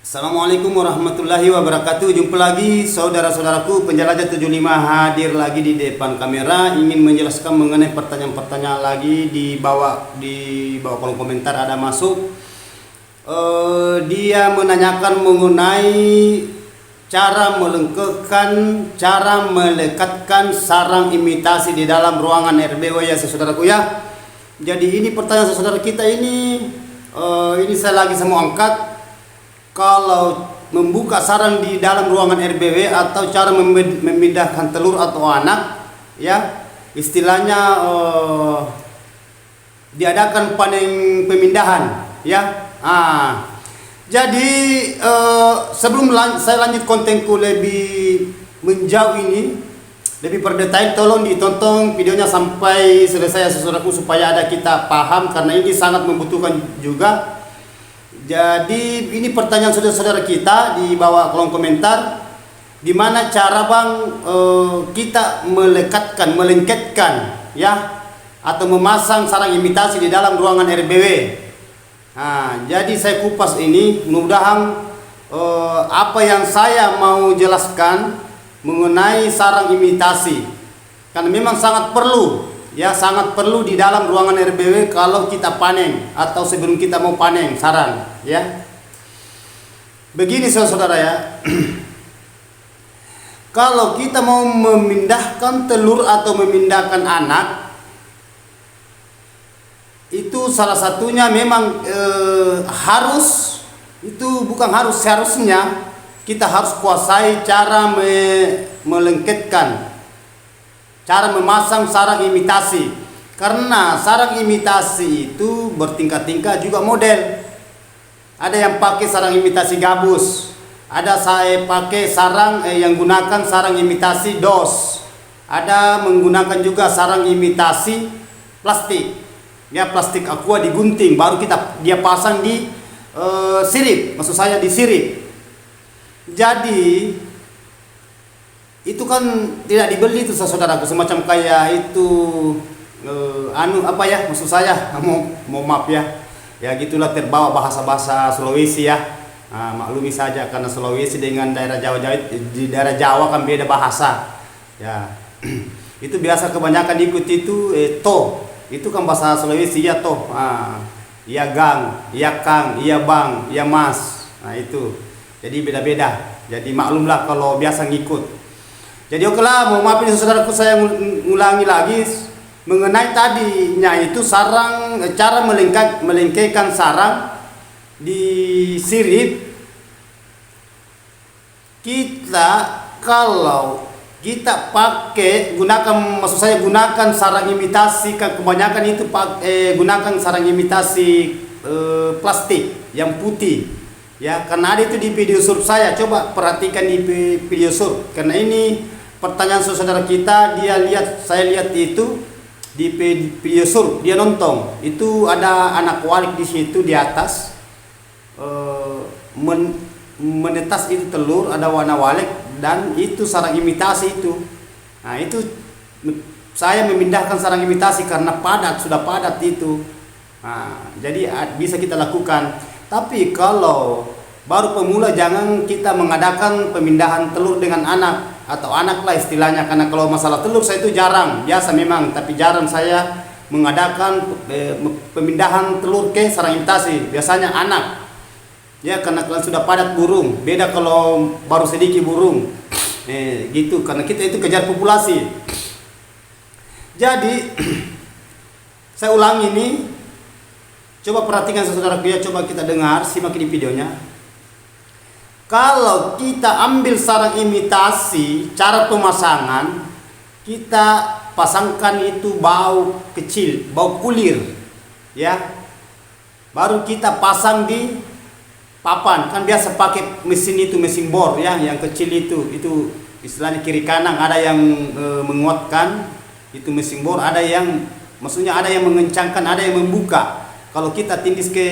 Assalamualaikum warahmatullahi wabarakatuh. Jumpa lagi saudara-saudaraku penjelajah 75 hadir lagi di depan kamera, ingin menjelaskan mengenai pertanyaan-pertanyaan lagi di bawah kolom komentar ada masuk. Dia menanyakan mengenai cara melekatkan sarang imitasi di dalam ruangan RBW ya saudaraku ya. Jadi ini pertanyaan saudara kita ini saya lagi mau angkat. Kalau membuka sarang di dalam ruangan RBW atau cara memindahkan telur atau anak, ya istilahnya diadakan panen pemindahan, ya. Jadi sebelum saya lanjut kontenku lebih menjauh ini, lebih berdetail, tolong ditonton videonya sampai selesai saudaraku supaya kita paham, karena ini sangat membutuhkan juga. Jadi ini pertanyaan saudara-saudara kita di bawah kolom komentar, gimana cara kita melengketkan ya atau memasang sarang imitasi di dalam ruangan RBW. Jadi saya kupas ini, mudah-mudahan apa yang saya mau jelaskan mengenai sarang imitasi, karena memang sangat perlu di dalam ruangan RBW kalau kita panen atau sebelum kita mau panen sarang ya. Begini saudara ya. Kalau kita mau memindahkan telur atau memindahkan anak, itu salah satunya memang seharusnya kita harus kuasai cara melengketkan, cara memasang sarang imitasi, karena sarang imitasi itu bertingkat-tingkat juga model. Ada yang pakai sarang imitasi gabus, ada saya pakai sarang yang gunakan sarang imitasi dos, ada menggunakan juga sarang imitasi plastik, ya plastik aqua digunting baru dia pasang di sirip, maksud saya di sirip. Jadi itu kan tidak dibeli itu saudaraku, semacam kayak itu maksud saya mau maaf ya gitulah, terbawa bahasa Sulawesi ya. Maklumi saja karena Sulawesi dengan daerah Jawa, di daerah Jawa kan beda bahasa ya. Itu biasa kebanyakan ikut itu itu kan bahasa Sulawesi ya toh, iya gang, iya kang, iya bang, iya mas, itu jadi beda-beda. Jadi maklumlah kalau biasa ngikut. Jadi okelah, mau maafin saudaraku, saya ngulangi lagi mengenai tadinya itu cara melengketkan sarang di sirip. Kalau kita gunakan sarang imitasi, kan kebanyakan itu gunakan sarang imitasi plastik yang putih. Ya, karena ada itu di video surf saya, coba perhatikan di video surf, karena ini pertanyaan saudara kita, saya lihat itu di video surf, dia nonton, itu ada anak walik di situ di atas menetas itu telur, ada warna walik dan itu sarang imitasi itu. Itu saya memindahkan sarang imitasi karena sudah padat itu. Jadi bisa kita lakukan. Tapi kalau baru pemula, jangan kita mengadakan pemindahan telur dengan anak atau anak lah istilahnya, karena kalau masalah telur saya itu jarang, biasa memang, tapi jarang saya mengadakan pemindahan telur ke sarang imitasi, biasanya anak ya, karena kalian sudah padat burung, beda kalau baru sedikit burung gitu, karena kita itu kejar populasi. Jadi saya ulangi ini, coba perhatikan saudara, coba kita dengar, simak di videonya. Kalau kita ambil sarang imitasi, cara pemasangan, kita pasangkan itu bau kecil, bau kulir, ya. Baru kita pasang di papan, kan biasa pakai mesin bor ya, yang kecil itu istilahnya kiri kanan, ada yang menguatkan itu mesin bor, ada yang mengencangkan, ada yang membuka. Kalau kita tindis ke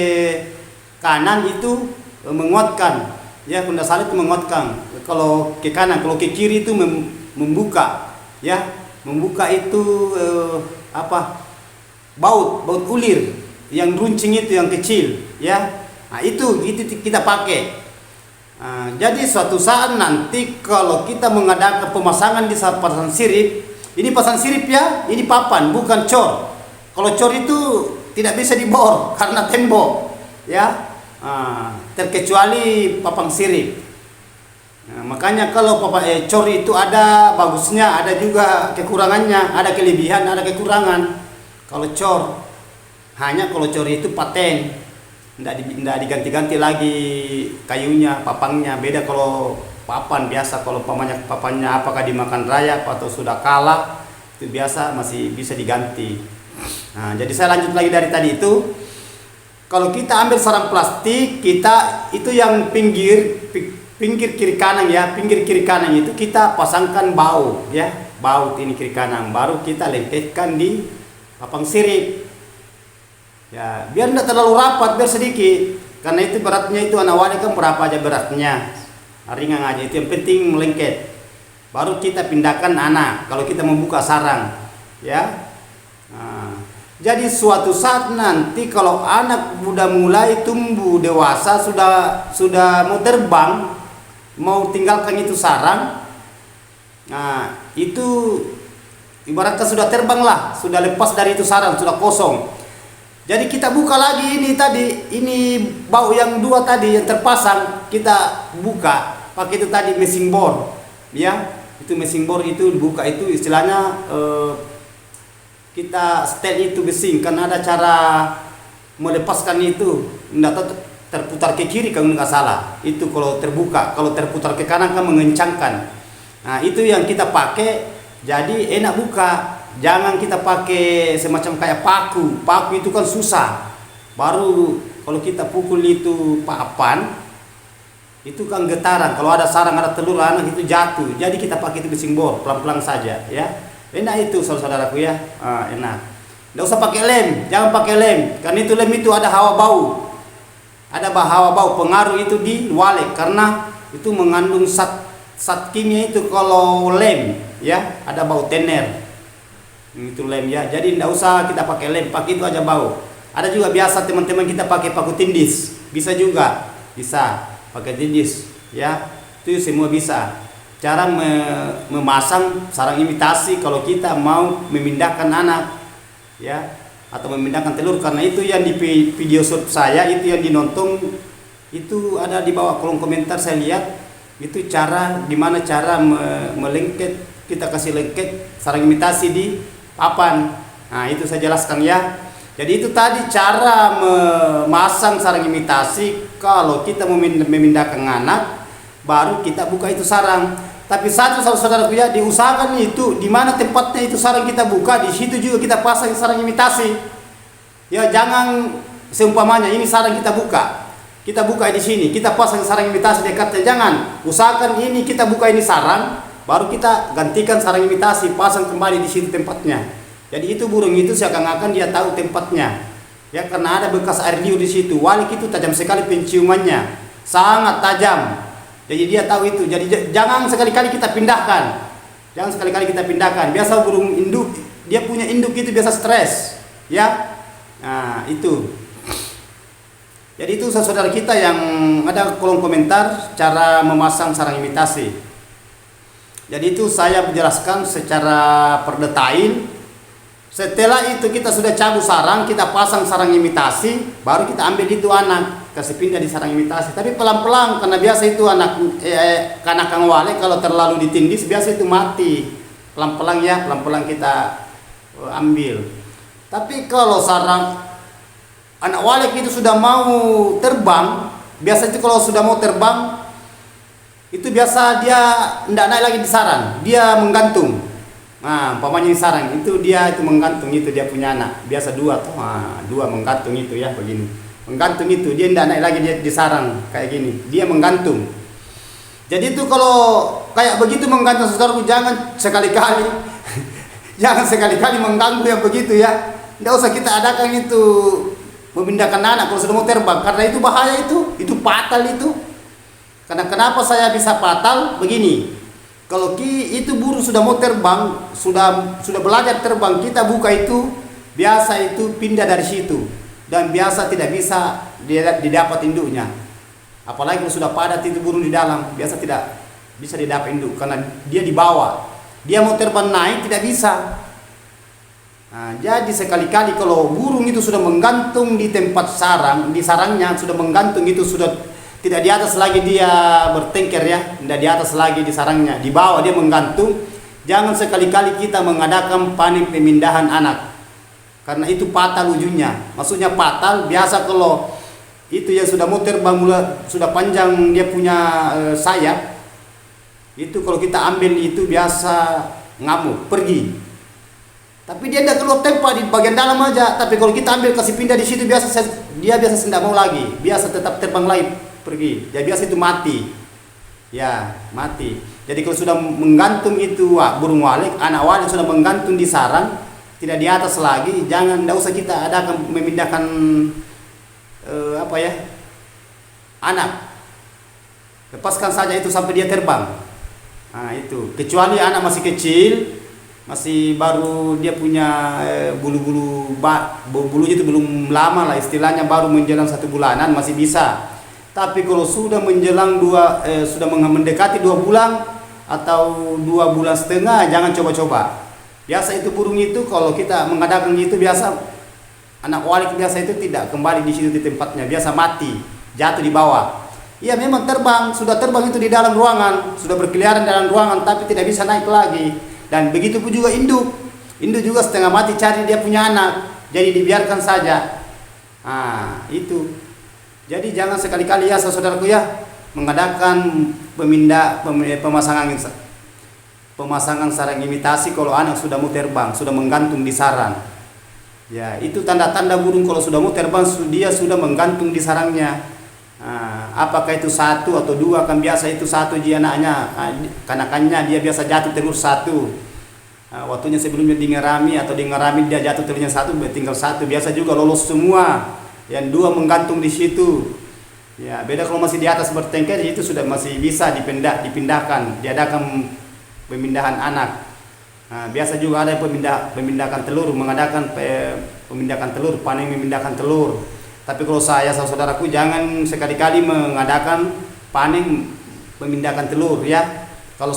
kanan itu menguatkan, ya benda salib itu menguatkan. Kalau ke kanan, kalau ke kiri itu membuka, ya membuka itu baut ulir. yang runcing itu, yang kecil, ya. Nah, itu kita pakai. Nah, jadi suatu saat nanti kalau kita mengadakan pemasangan di saat pasang sirip, ini pasang sirip ya, ini papan, bukan cor. Kalau cor itu tidak bisa dibor karena tembok, ya. Nah, terkecuali papang sirip. Nah, makanya kalau cor itu ada bagusnya, ada juga kekurangannya, ada kelebihan, ada kekurangan. Kalau cor, hanya kalau cor itu paten, tidak diganti-ganti lagi kayunya, papangnya. Beda kalau papan biasa, kalau papannya apakah dimakan rayap atau sudah kalah, itu biasa masih bisa diganti. Nah, jadi saya lanjut lagi dari tadi itu. Kalau kita ambil sarang plastik, kita itu yang pinggir kiri kanan ya, pinggir kiri kanan itu kita pasangkan baut ya, baut ini kiri kanan, baru kita lengketkan di papang sirip ya, biar tidak terlalu rapat, biar sedikit, karena itu beratnya itu anak wali kan berapa aja beratnya, ringan aja, itu yang penting melengket. Baru kita pindahkan anak kalau kita membuka sarang ya. Nah, jadi suatu saat nanti kalau anak sudah mulai tumbuh dewasa, sudah mau terbang, mau tinggalkan itu sarang, nah itu ibaratnya sudah terbang lah, sudah lepas dari itu sarang, sudah kosong. Jadi kita buka lagi ini tadi, ini bau yang dua tadi yang terpasang, kita buka pakai itu tadi meshing bor, ya. Itu meshing bor itu dibuka, itu istilahnya kita setel itu gesing, kan ada cara melepaskan itu, tidak terputar ke kiri kalau nggak salah. Itu kalau terbuka, kalau terputar ke kanan kan mengencangkan. Nah itu yang kita pakai, jadi enak buka. Jangan kita pakai semacam kayak paku. Paku itu kan susah. Baru kalau kita pukul itu papan, itu kan getaran. Kalau ada sarang, ada telur anak itu jatuh. Jadi kita pakai itu gesing bor, pelan-pelan saja ya. Enak itu saudaraku ya, enak. Tidak usah pakai lem, jangan pakai lem, karena itu lem itu ada hawa bau, ada hawa bau, pengaruh itu di wale, karena itu mengandung zat kimia itu. Kalau lem ya ada bau tener, itu lem ya. Jadi tidak usah kita pakai lem, pakai itu aja bau. Ada juga biasa teman-teman kita pakai paku tindis, bisa juga, bisa pakai tindis ya, itu semua bisa. Cara memasang sarang imitasi kalau kita mau memindahkan anak ya, atau memindahkan telur, karena itu yang di video shoot saya itu yang dinonton itu ada di bawah kolom komentar, saya lihat itu gimana cara melengket, kita kasih lengket sarang imitasi di papan. Nah itu saya jelaskan ya. Jadi itu tadi cara memasang sarang imitasi kalau kita memindahkan anak, baru kita buka itu sarang. Tapi satu saudaraku ya, diusahakan itu di mana tempatnya itu sarang kita buka, di situ juga kita pasang sarang imitasi. Ya jangan seumpamanya ini sarang kita buka di sini, kita pasang sarang imitasi dekatnya. Jangan, usahakan ini kita buka ini sarang, baru kita gantikan sarang imitasi, pasang kembali di situ tempatnya. Jadi itu burung itu seakan-akan dia tahu tempatnya. Ya karena ada bekas air liur di situ. Walik itu tajam sekali penciumannya, sangat tajam. Jadi dia tahu itu. Jadi jangan sekali-kali kita pindahkan. Jangan sekali-kali kita pindahkan. Biasa burung induk, dia punya induk itu biasa stres, ya. Nah, itu. Jadi itu saudara kita yang ada kolom komentar cara memasang sarang imitasi. Jadi itu saya menjelaskan secara per detail. Setelah itu kita sudah cabut sarang, kita pasang sarang imitasi, baru kita ambil itu anak, kasih pindah di sarang imitasi. Tapi pelan-pelan, karena biasa itu kanakan wale kalau terlalu ditindis biasa itu mati. Pelan-pelan ya, pelan-pelan kita ambil. Tapi kalau sarang anak wale itu sudah mau terbang, biasa itu kalau sudah mau terbang, itu biasa dia tidak naik lagi di sarang, dia menggantung. Nah, umpamanya ini sarang itu dia itu menggantung, itu dia punya anak biasa dua menggantung itu ya, begini menggantung itu, dia tidak naik lagi di sarang kayak gini, dia menggantung. Jadi itu kalau kayak begitu menggantung saudaraku, jangan sekali-kali jangan sekali-kali mengganggu yang begitu ya. Tidak usah kita adakan itu memindahkan anak kalau sudah mau terbang, karena itu bahaya, itu fatal itu. Karena kenapa saya bisa fatal begini? Kalau itu burung sudah mau terbang, sudah belajar terbang, kita buka itu, biasa itu pindah dari situ. dan biasa tidak bisa didapat induknya. Apalagi kalau sudah padat itu burung di dalam, biasa tidak bisa didapat induk karena dia di bawah. Dia mau terbang naik tidak bisa. Nah, jadi sekali-kali kalau burung itu sudah menggantung di tempat sarang, di sarangnya sudah menggantung, itu sudah tidak di atas lagi dia bertengker ya, tidak di atas lagi di sarangnya, di bawah dia menggantung. Jangan sekali-kali kita mengadakan panen pemindahan anak, karena itu fatal ujungnya. Maksudnya fatal, biasa kalau itu ya sudah mau terbang, sudah panjang dia punya sayap, itu kalau kita ambil itu biasa ngamuk, pergi. Tapi dia tidak keluar tempat di bagian dalam aja. Tapi kalau kita ambil kasih pindah di situ, dia biasa tidak mau lagi, biasa tetap terbang lagi, pergi. Ya biasa itu mati. Ya, mati. Jadi kalau sudah menggantung itu burung walik, anak walik sudah menggantung di sarang, tidak di atas lagi, tidak usah kita adakan memindahkan anak. Lepaskan saja itu sampai dia terbang. Nah, itu kecuali anak masih kecil, masih baru dia punya bulunya itu belum lama lah, istilahnya baru menjelang 1 bulanan masih bisa. Tapi kalau sudah menjelang sudah mendekati 2 bulan atau 2 bulan setengah, jangan coba-coba. Biasa itu burung itu kalau kita mengadakan gitu, biasa anak walik biasa itu tidak kembali di situ di tempatnya, biasa mati, jatuh di bawah. Iya memang terbang, sudah terbang itu di dalam ruangan, sudah berkeliaran dalam ruangan, tapi tidak bisa naik lagi. Dan begitu pun juga induk juga setengah mati cari dia punya anak, jadi dibiarkan saja. Nah itu, jadi jangan sekali-kali ya saudaraku ya mengadakan pemasangan sarang imitasi kalau anak sudah mau terbang, sudah menggantung di sarang. Ya itu tanda-tanda burung kalau sudah mau terbang, dia sudah menggantung di sarangnya. Nah, apakah itu 1 atau 2, kan biasa itu 1 dia anaknya, kanakannya dia biasa jatuh telur 1. Waktunya sebelumnya di ngerami atau di ngerami dia jatuh telurnya 1, tinggal 1. Biasa juga lolos semua, yang 2 menggantung di situ. Ya beda kalau masih di atas bertengker, itu sudah masih bisa dipindahkan, diadakan pemindahan anak. Nah, biasa juga ada pemindahkan telur, mengadakan pemindahan telur, panen memindahkan telur. Tapi kalau saudaraku jangan sekali-kali mengadakan panen memindahkan telur ya. Kalau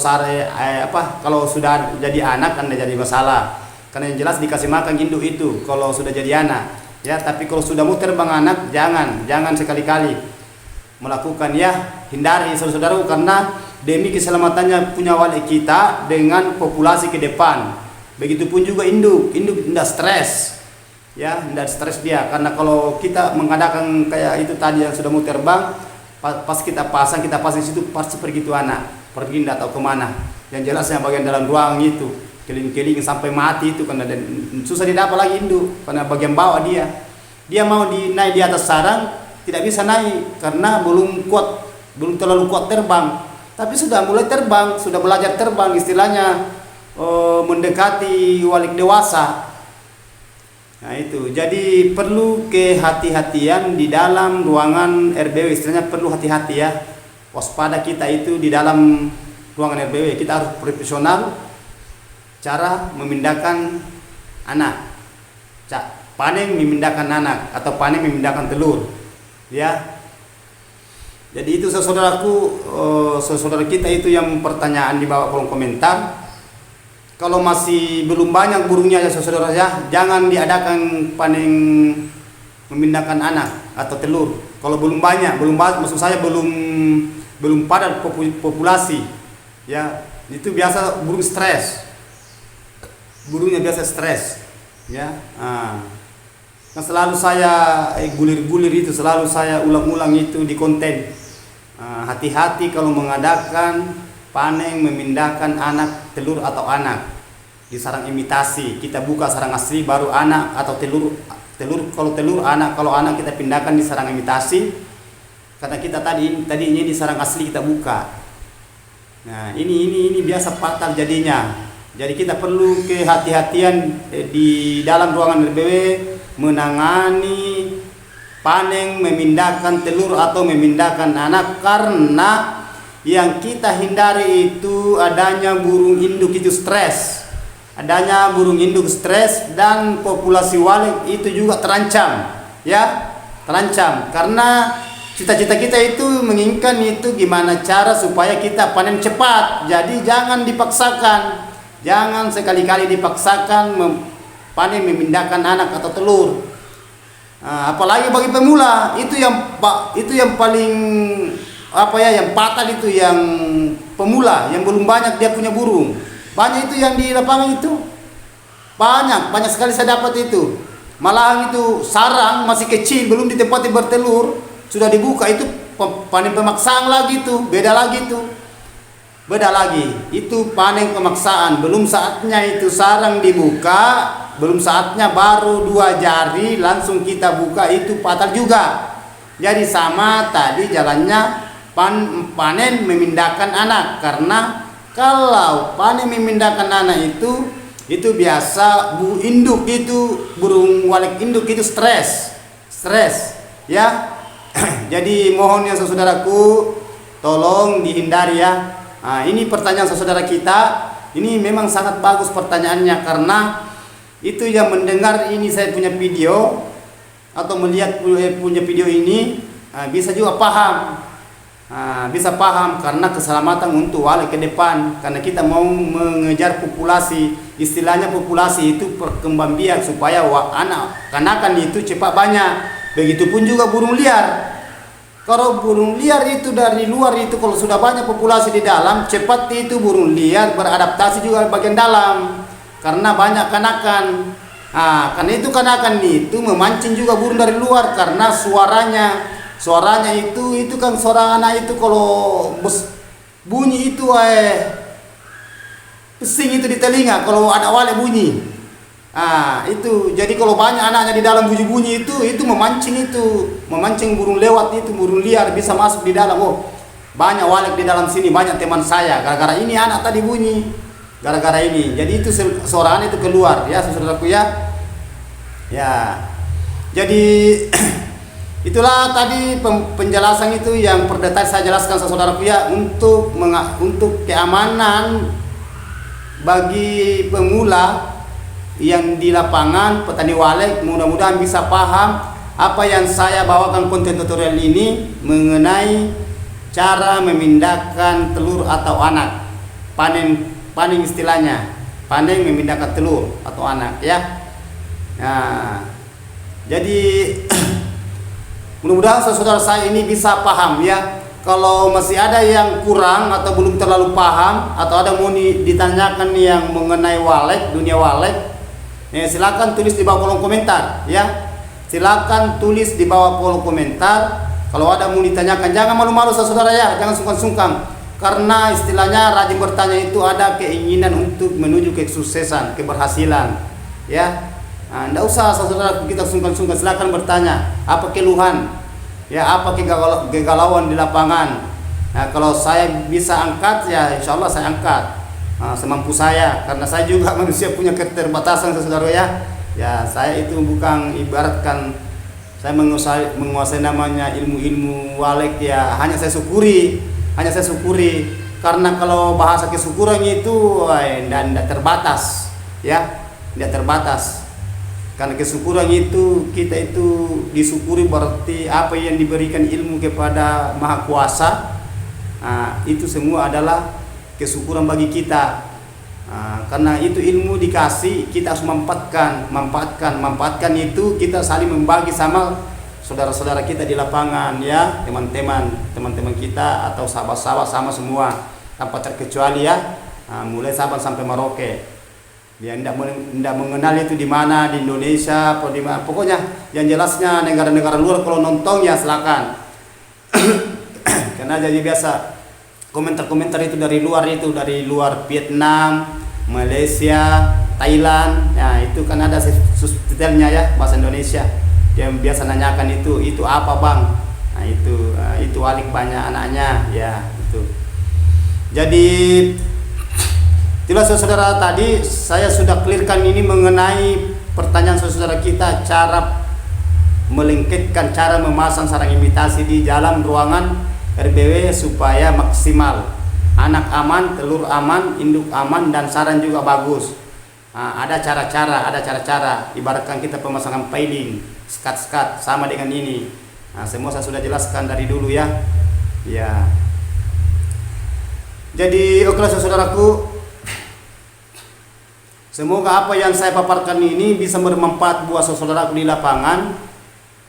kalau sudah jadi anak kan jadi masalah. Karena yang jelas dikasih makan induk itu kalau sudah jadi anak. Ya, tapi kalau sudah mau terbang anak, jangan sekali-kali melakukan ya. Hindari saudaraku, karena demi keselamatannya punya walik kita dengan populasi ke depan. Begitupun juga induk tidak stres. Ya, tidak stres dia, karena kalau kita mengadakan kayak itu tadi yang sudah mau terbang, pas kita pasang situ pasti pergi itu anak, pergi tidak tahu kemana. Yang jelas yang bagian dalam ruang itu keliling-keliling sampai mati itu, karena susah didapat lagi induk, karena bagian bawah dia mau naik di atas sarang tidak bisa naik karena belum terlalu kuat terbang. Tapi sudah mulai terbang, sudah belajar terbang, istilahnya mendekati walik dewasa. Nah itu, jadi perlu kehati-hatian di dalam ruangan RBW, istilahnya perlu hati-hati ya, waspada kita itu di dalam ruangan RBW. Kita harus profesional cara memindahkan anak, panen memindahkan anak atau panen memindahkan telur ya. Jadi itu saudara kita itu yang pertanyaan di bawah kolom komentar. Kalau masih belum banyak burungnya ya saudara ya, jangan diadakan panen memindahkan anak atau telur. Kalau belum banyak, maksud saya belum padat populasi. Ya, itu biasa burung stres. Burungnya biasa stres. Ya. Nah, selalu saya gulir-gulir itu, selalu saya ulang-ulang itu di konten. Hati-hati kalau mengadakan panen memindahkan anak, telur atau anak di sarang imitasi. Kita buka sarang asli baru anak atau telur kalau telur, anak kalau anak kita pindahkan di sarang imitasi, karena kita tadinya di sarang asli kita buka. Nah ini biasa fatal jadinya. Jadi kita perlu kehati-hatian di dalam ruangan RBW menangani panen memindahkan telur atau memindahkan anak, karena yang kita hindari itu adanya burung induk itu stres. Adanya burung induk stres dan populasi walik itu juga terancam. ya, terancam karena cita-cita kita itu menginginkan itu gimana cara supaya kita panen cepat. Jadi jangan dipaksakan, jangan sekali-kali dipaksakan panen memindahkan anak atau telur. Apalagi bagi pemula itu yang paling yang fatal itu yang pemula yang belum banyak dia punya burung. Banyak itu yang di lapangan itu. Banyak sekali saya dapat itu. Malahan itu sarang masih kecil belum ditempati bertelur sudah dibuka itu panen pemaksaan lagi itu, beda lagi itu. Beda lagi. Itu panen pemaksaan, belum saatnya itu sarang dibuka, belum saatnya baru 2 jari langsung kita buka itu fatal juga. Jadi sama tadi jalannya panen memindahkan anak, karena kalau panen memindahkan anak itu biasa burung walet induk itu stres ya. Jadi mohon ya saudaraku, tolong dihindari ya. Ini pertanyaan saudara kita, ini memang sangat bagus pertanyaannya, karena itu yang mendengar ini saya punya video atau melihat punya video ini bisa juga paham. Bisa paham karena keselamatan untuk walet ke depan, karena kita mau mengejar populasi, istilahnya populasi itu perkembangbiak supaya anak-anakan itu cepat banyak. Begitupun juga burung liar. Kalau burung liar itu dari luar itu kalau sudah banyak populasi di dalam, cepat itu burung liar beradaptasi juga bagian dalam karena banyak kanakan. Karena itu kanakan itu memancing juga burung dari luar karena suaranya itu kan suara anak itu kalau bunyi itu pesing itu di telinga kalau anak walet bunyi. Itu jadi kalau banyak anaknya di dalam bunyi itu memancing burung lewat itu, burung liar bisa masuk di dalam. Banyak walet di dalam sini, banyak teman saya gara-gara ini anak tadi bunyi, gara-gara ini. Jadi itu suara anak itu keluar ya saudaraku ya. Jadi itulah tadi penjelasan itu yang perdetail saya jelaskan saudaraku ya, untuk keamanan bagi pemula yang di lapangan petani walet. Mudah-mudahan bisa paham apa yang saya bawakan konten tutorial ini mengenai cara memindahkan telur atau anak, panen istilahnya, panen memindahkan telur atau anak ya. Jadi mudah-mudahan saudara saya ini bisa paham ya. Kalau masih ada yang kurang atau belum terlalu paham atau ada mau ditanyakan yang mengenai walet, dunia walet, silakan tulis di bawah kolom komentar ya. Silakan tulis di bawah kolom komentar. Kalau ada mau ditanyakan, jangan malu-malu saudara ya, jangan sungkan-sungkan. Karena istilahnya rajin bertanya itu ada keinginan untuk menuju kesuksesan, keberhasilan ya. Tidak usah saudara kita sungkan-sungkan, silakan bertanya apa keluhan ya, apa kegalauan di lapangan. Kalau saya bisa angkat ya insya Allah saya angkat semampu saya, karena saya juga manusia punya keterbatasan saudara ya. Saya itu bukan ibaratkan saya menguasai namanya ilmu walet ya, hanya saya syukuri karena kalau bahasa kesyukuran itu tidak terbatas ya, tidak terbatas. Karena kesyukuran itu kita itu disyukuri berarti apa yang diberikan ilmu kepada Maha Kuasa, itu semua adalah kesyukuran bagi kita. Karena itu ilmu dikasih, kita harus manfaatkan itu, kita saling membagi sama saudara-saudara kita di lapangan ya, teman-teman kita atau sahabat-sahabat sama semua tanpa terkecuali ya, mulai Sabang sampai Merauke. Dia tidak mengenal itu di mana, di Indonesia atau di mana, pokoknya yang jelasnya negara-negara luar kalau nonton ya silakan. Karena jadi biasa komentar-komentar itu dari luar Vietnam, Malaysia, Thailand. Itu kan ada subtitlenya ya bahasa Indonesia. Dia biasa nanyakan itu apa bang? Itu walet banyak anaknya ya itu. Jadi itulah saudara, tadi saya sudah clearkan ini mengenai pertanyaan saudara kita, cara melengketkan, cara memasang sarang imitasi di dalam ruangan RBW supaya maksimal, anak aman, telur aman, induk aman, dan sarang juga bagus. Ada cara-cara. Ibaratkan kita pemasangan piling, skat sama dengan ini. Semua saya sudah jelaskan dari dulu ya. Ya. Jadi oke saudaraku, semoga apa yang saya paparkan ini bisa bermanfaat buat saudaraku di lapangan,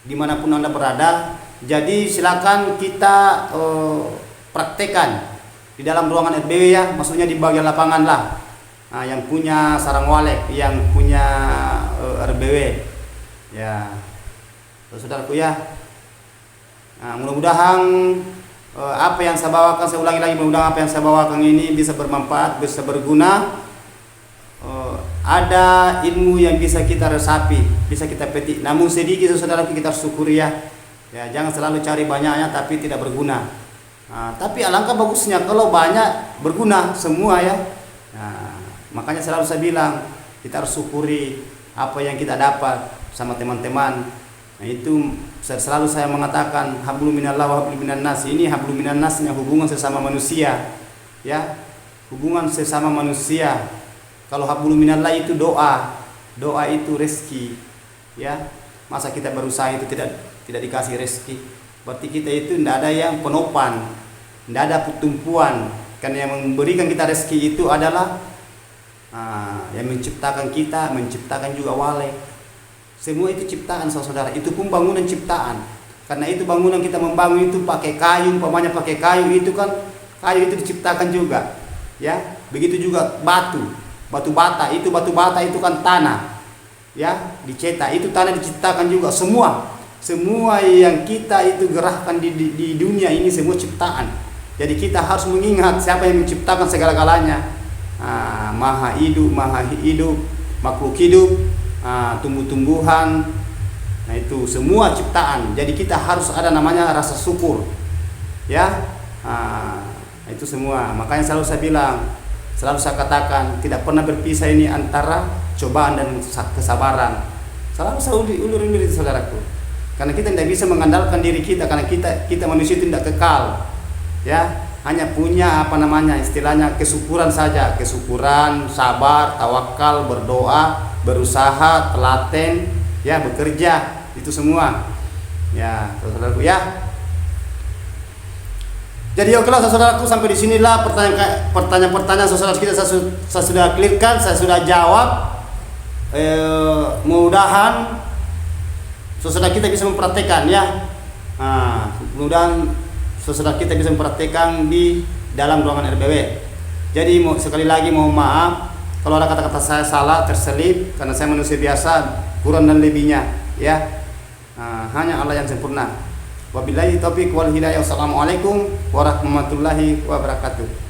dimanapun Anda berada. Jadi silakan kita praktekkan di dalam ruangan RBW ya, maksudnya di bagian lapangan lah. Yang punya sarang walek, yang punya RBW, ya, saudaraku ya. Mudah-mudahan apa yang saya bawakan, saya ulangi lagi, mudah-mudahan apa yang saya bawakan ini bisa bermanfaat, bisa berguna. Ada ilmu yang bisa kita resapi, bisa kita petik. Namun sedikit saudaraku kita syukuri ya. Ya, jangan selalu cari banyaknya tapi tidak berguna. Tapi alangkah bagusnya kalau banyak berguna semua ya. Makanya selalu saya bilang kita harus syukuri apa yang kita dapat sama teman-teman. Itu selalu saya mengatakan hablum minallah wa hablum minan nas. Ini hablum minan nasnya hubungan sesama manusia. Ya, hubungan sesama manusia. Kalau hablum minallah itu doa itu rezeki. Ya, masa kita berusaha itu tidak dikasih rezeki? Berarti kita itu tidak ada yang penopan, tidak ada tumpuan. Karena yang memberikan kita rezeki itu adalah yang menciptakan kita, menciptakan juga wale. Semua itu ciptaan saudara. Itu pun bangunan ciptaan. Karena itu bangunan kita membangun itu pakai kayu, umpamanya pakai kayu itu kan kayu itu diciptakan juga. Ya, begitu juga batu bata itu kan tanah. Ya, dicetak itu tanah diciptakan juga. Semua yang kita itu gerahkan di dunia ini semua ciptaan. Jadi kita harus mengingat siapa yang menciptakan segala-galanya. Maha hidup, makhluk hidup, tumbuh-tumbuhan. Nah itu semua ciptaan. Jadi kita harus ada namanya rasa syukur. Ya, itu semua. Makanya selalu saya bilang, selalu saya katakan tidak pernah berpisah ini antara cobaan dan kesabaran. Selalu saya ulur-ulur itu saudaraku. Karena kita tidak bisa mengandalkan diri kita, karena kita manusia itu tidak kekal. Ya, hanya punya istilahnya kesyukuran saja, kesyukuran, sabar, tawakal, berdoa, berusaha, telaten, ya, bekerja, itu semua. Ya, saudaraku ya. Jadi okelah saudaraku, sampai di sinilah pertanyaan-pertanyaan saudara kita saya sudah clearkan, saya sudah jawab. Mudah-mudahan saudara kita bisa mempraktekkan ya. Mudah-mudahan saudara kita bisa mempraktekkan di dalam ruangan RBW. Jadi sekali lagi mohon maaf kalau ada kata-kata saya salah, terselip, karena saya manusia biasa, kurang dan lebihnya ya. Hanya Allah yang sempurna. Wabillahi taufiq wal hidayah. Wassalamualaikum warahmatullahi wabarakatuh.